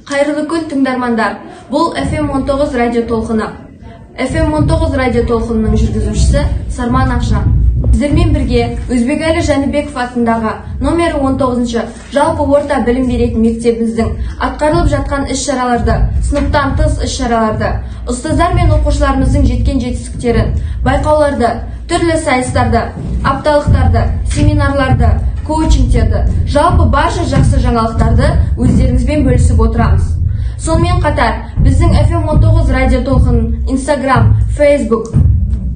Қайырлы күн тыңдармандар. Бұл FM19 радио толқыны. FM19 радио толқынының жүргізушісі Сарман Ақша. Сіздермен бірге Өзбекәлі Жәнібеков атындағы номері 19-шы жалпы орта білім беретін мектебіміздің атқарылып жатқан іс-шараларды, сыныптан тыс іс-шараларды, ұстаздар мен оқушыларымыздың жеткен жетістіктерін, байқауларды, түрлі сайыстарды, апталықтарды, семинарларды, коучингтерді, жалпы барша жақсы жаңалықтарды өздеріңізбен бөлісіп отырамыз. Сонымен қатар, біздің FM19 радио толқынын Instagram, Facebook,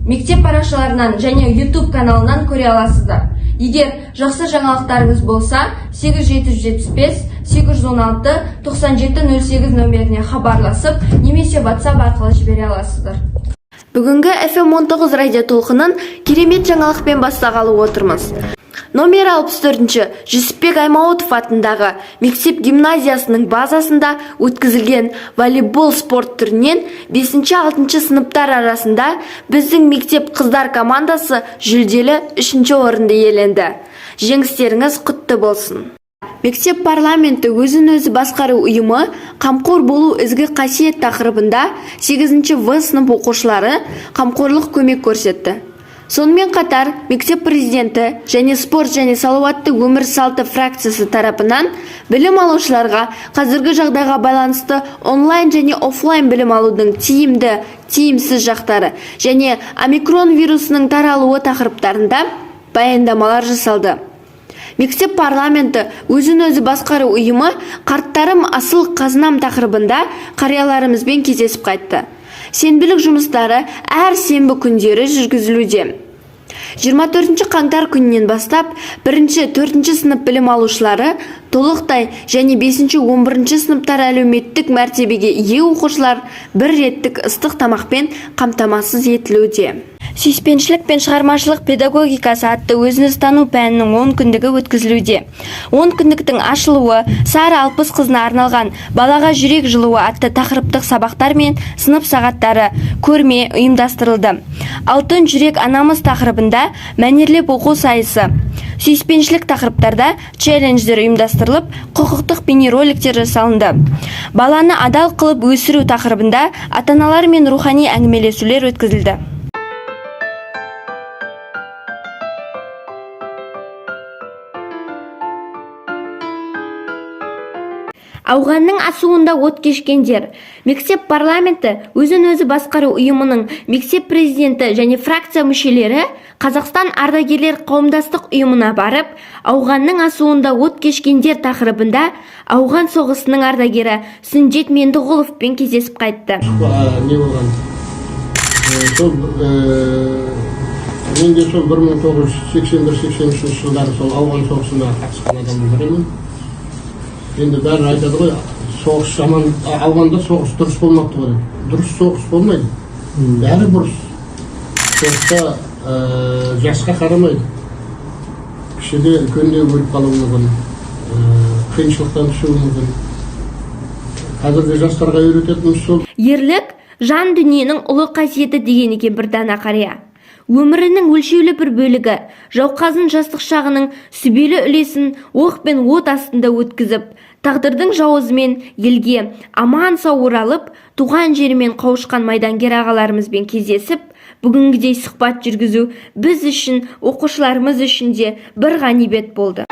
мектеп парақшаларынан және YouTube каналынан көре аласыздар. Егер жақсы жаңалықтарыңыз болса, 8716-816-9708 нөміріне хабарласып, немесе WhatsApp арқылы жібере аласыздар. Бүгінгі FM19 радио толқынын керемет жаңалықпен бастағалы отырмыз. Номер 64-ші Жүсіпбек Аймауытов атындағы мектеп гимназиясының базасында өткізілген волейбол спорт түрінен 5-6 сыныптар арасында біздің мектеп қыздар командасы жүлделі 3-ші орынды иеленді. Жеңістеріңіз құтты болсын. Мектеп парламенті өзін-өзі басқару ұйымы қамқор болу ізгі қасиет тақырыбында 8-ші В сынып оқушылары қамқорлық көмек көрсетті. Сонымен қатар, мектеп президенті және спорт және салауатты өмір салты фракциясы тарапынан білім алушыларға қазіргі жағдайға байланысты онлайн және офлайн білім алудың тиімді, тиімсіз жақтары және омикрон вирусының таралуы тақырыптарында баяндамалар жасалды. Мектеп парламенті өзін-өзі басқару ұйымы қарттарым асыл қазынам тақырыбында қарияларымызбен кездесіп қайтты. Сенбілік жұмыстары әр сенбі күндері жүргізілуде. 24 қаңтар күнінен бастап 1-4 сынып білім алушылары толықтай және 5-11 сыныптар әлеуметтік мәртебеге ие оқушылар бір реттік ыстық тамақпен қамтамасыз етілуде. Сүйіспеншілік пен шығармашылық педагогикасы атты өзін-өзі тану пәнінің 10 күндігі өткізілуде. 10 күндіктің ашылуы Сары Алпыс қызына арналған балаға жүрек жылуы атты тақырыптық сабақтар мен сынып сағаттары көрме ұйымдастырылды. Алтын жүрек анамыз тақырыбында мәнерлеп оқу сайысы. Сүйіспеншілік тақырыптарда челлендждер ұйымдастырылып, құқықтық бейнероликтер жасалынды. Баланы адал қылып өсіру тақырыбында ата-аналар мен рухани әңгімелесулер өткізілді. Ауғанның асуында от кешкендер. Мектеп парламенті өзін-өзі басқару ұйымының мектеп президенті және фракция мүшелері Қазақстан ардагерлер қауымдастық ұйымына барып, ауғанның асуында от кешкендер тақырыбында ауған соғысының ардагері Сүндет Мендіғұловпен кездесіп қайтты. Не болған? Менде сол 1981-83 жылдары сол ауған соғысына қатысқан адамның бірімін. Енді бәрі айтады ғой, соғыс жаман, ауғанда соғыс дұрыс болмақты ғой. Дұрыс соғыс болмайды. Бәрі бұрыс. Соғыста жасқа қарамайды. Кішіде үлкенде өліп қалуы мүмкін. Қиыншылықтан түсуі мүмкін. Қазіргі жастарға үйрететініміз сол. Ерлік жан дүниенің ұлы қасиеті деген екен бір дана қария. Өмірінің өлшеулі бір бөлігі жауқазын жастық шағының сүбелі үлесін оқ пен от астында өткізіп, тағдырдың жауызымен елге аман сау оралып, туған жерімен қауышқан майдангер ағаларымызбен кездесіп, бүгінгідей сұхбат жүргізу біз үшін, оқушыларымыз үшін де бір ғанибет болды.